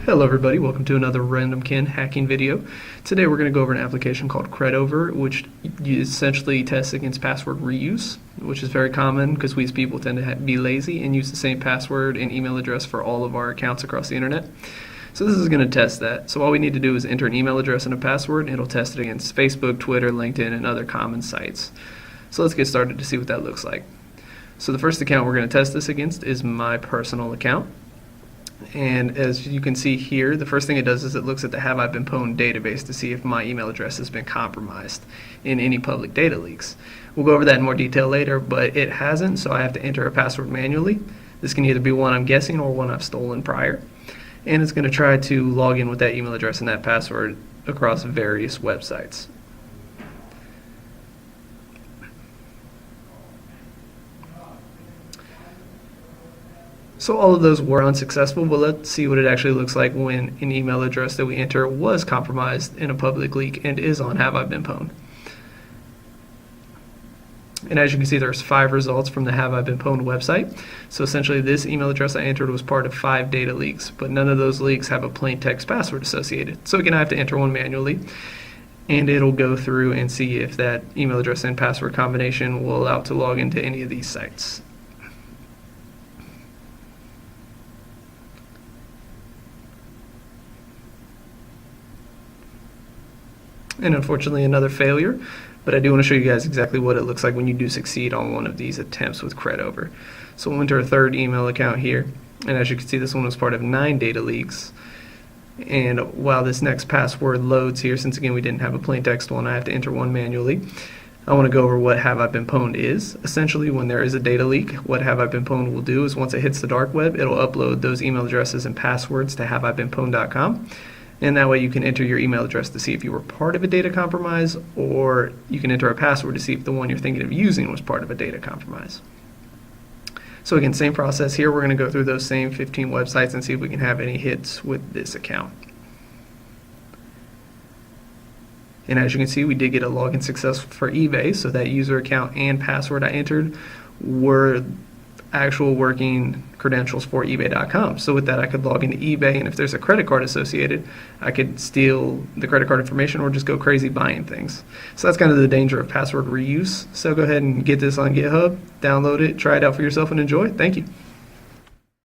Hello everybody, welcome to another Random Ken hacking video. Today we're going to go over an application called Cr3d0v3r, which essentially tests against password reuse, which is very common because we as people tend to be lazy and use the same password and email address for all of our accounts across the internet. So this is going to test that. So all we need to do is enter an email address and a password, and it'll test it against Facebook, Twitter, LinkedIn, and other common sites. So let's get started to see what that looks like. So the first account we're going to test this against is my personal account. And as you can see here, the first thing it does is it looks at the Have I Been Pwned database to see if my email address has been compromised in any public data leaks. We'll go over that in more detail later, but it hasn't, so I have to enter a password manually. This can either be one I'm guessing or one I've stolen prior. And it's going to try to log in with that email address and that password across various websites. So all of those were unsuccessful, but let's see what it actually looks like when an email address that we enter was compromised in a public leak and is on Have I Been Pwned. And as you can see, there's 5 results from the Have I Been Pwned website. So essentially this email address I entered was part of 5 data leaks, but none of those leaks have a plain text password associated. So again, I have to enter one manually, and it'll go through and see if that email address and password combination will allow it to log into any of these sites. And unfortunately another failure, but I do want to show you guys exactly what it looks like when you do succeed on one of these attempts with Cr3d0v3r. So we'll enter a third email account here, and as you can see, this one was part of 9 data leaks. And while this next password loads here, since again we didn't have a plain text one, I have to enter one manually. I want to go over what Have I Been Pwned is. Essentially, when there is a data leak, what Have I Been Pwned will do is once it hits the dark web, it'll upload those email addresses and passwords to haveibeenpwned.com. And that way you can enter your email address to see if you were part of a data compromise, or you can enter a password to see if the one you're thinking of using was part of a data compromise. So again, same process here. We're going to go through those same 15 websites and see if we can have any hits with this account. And as you can see, we did get a login success for eBay, so that user account and password I entered were actual working credentials for ebay.com. So with that, I could log into eBay, and if there's a credit card associated, I could steal the credit card information or just go crazy buying things. So that's kind of the danger of password reuse. So go ahead and get this on GitHub, download it, try it out for yourself, and enjoy. Thank you.